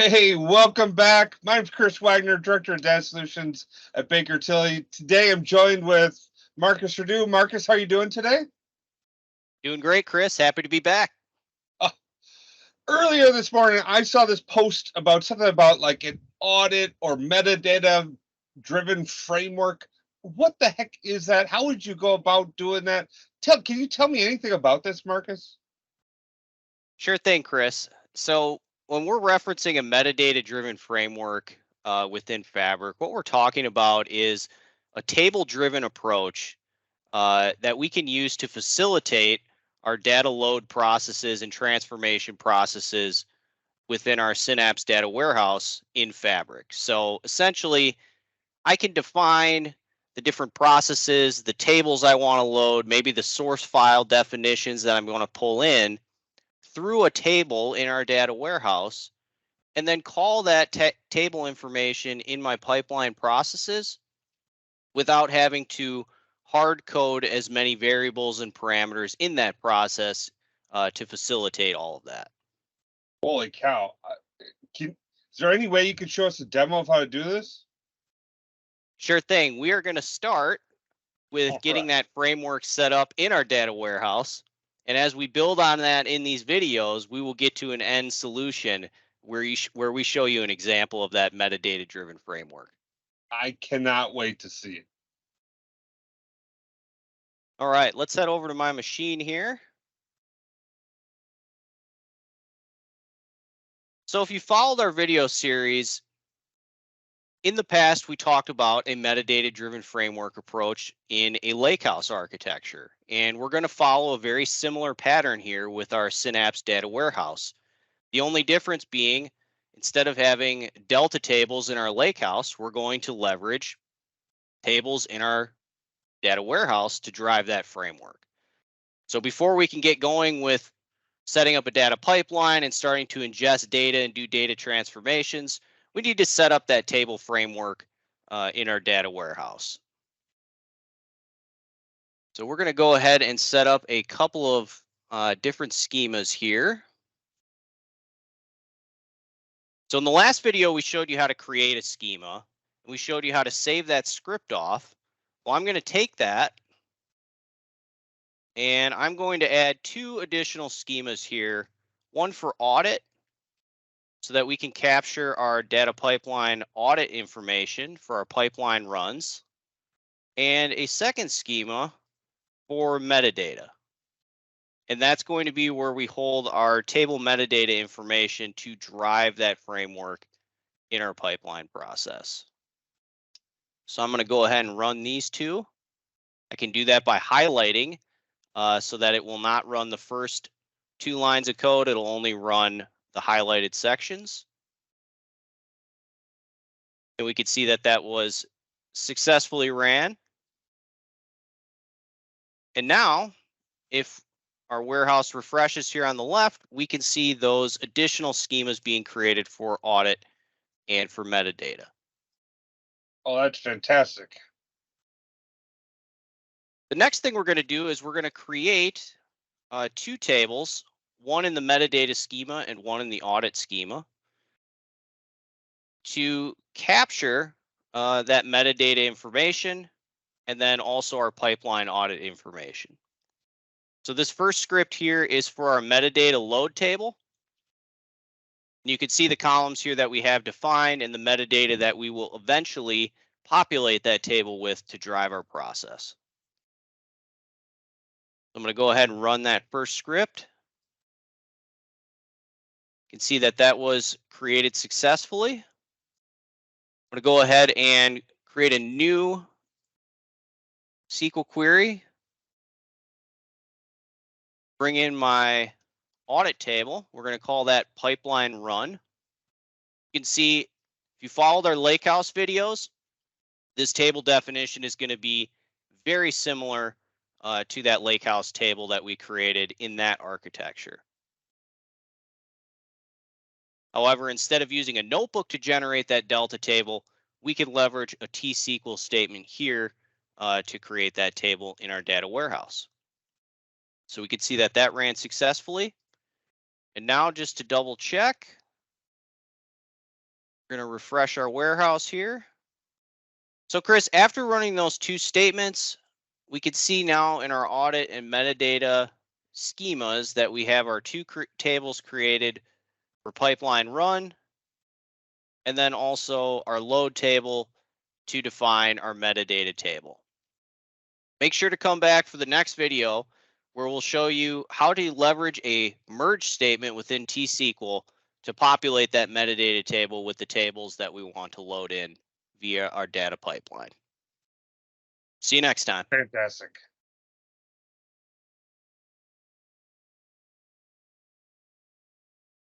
Hey, welcome back. My name's Chris Wagner, Director of Data Solutions at Baker Tilly. Today I'm joined with Marcus Redu. Marcus, how are you doing today? Doing great, Chris. Happy to be back. Earlier this morning, I saw this post about something about like an audit or metadata driven framework. What the heck is that? How would you go about doing that? Can you tell me anything about this, Marcus? Sure thing, Chris. So when we're referencing a metadata-driven framework within Fabric, what we're talking about is a table-driven approach that we can use to facilitate our data load processes and transformation processes within our Synapse data warehouse in Fabric. So essentially, I can define the different processes, the tables I want to load, maybe the source file definitions that I'm going to pull in through a table in our data warehouse, and then call that table information in my pipeline processes without having to hard code as many variables and parameters in that process to facilitate all of that. Holy cow. Is there any way you could show us a demo of how to do this? Sure thing. We are going to start with getting that framework set up in our data warehouse. And as we build on that in these videos, we will get to an end solution where we show you an example of that metadata-driven framework. I cannot wait to see it. All right, let's head over to my machine here. So if you followed our video series, in the past, we talked about a metadata-driven framework approach in a lakehouse architecture, and we're going to follow a very similar pattern here with our Synapse data warehouse. The only difference being, instead of having delta tables in our lakehouse, we're going to leverage tables in our data warehouse to drive that framework. So before we can get going with setting up a data pipeline and starting to ingest data and do data transformations, we need to set up that table framework in our data warehouse. So we're going to go ahead and set up a couple of different schemas here. So in the last video, we showed you how to create a schema. And we showed you how to save that script off. Well, I'm going to take that and I'm going to add two additional schemas here. One for audit, so that we can capture our data pipeline audit information for our pipeline runs, and a second schema for metadata. And that's going to be where we hold our table metadata information to drive that framework in our pipeline process. So I'm going to go ahead and run these two. I can do that by highlighting so that it will not run the first two lines of code. It'll only run the highlighted sections. And we could see that that was successfully ran. And now, if our warehouse refreshes here on the left, we can see those additional schemas being created for audit and for metadata. Oh, that's fantastic. The next thing we're going to do is we're going to create two tables, one in the metadata schema and one in the audit schema, to capture that metadata information and then also our pipeline audit information. So this first script here is for our metadata load table. You can see the columns here that we have defined and the metadata that we will eventually populate that table with to drive our process. I'm going to go ahead and run that first script. You can see that that was created successfully. I'm going to go ahead and create a new SQL query. Bring in my audit table. We're going to call that pipeline run. You can see if you followed our lakehouse videos, this table definition is going to be very similar to that lakehouse table that we created in that architecture. However, instead of using a notebook to generate that delta table, we can leverage a T-SQL statement here to create that table in our data warehouse. So we can see that that ran successfully. And now just to double check, We're going to refresh our warehouse here. So Chris, after running those two statements, we could see now in our audit and metadata schemas that we have our two tables created for pipeline run, and then also our load table to define our metadata table. Make sure to come back for the next video where we'll show you how to leverage a merge statement within T-SQL to populate that metadata table with the tables that we want to load in via our data pipeline. See you next time. Fantastic.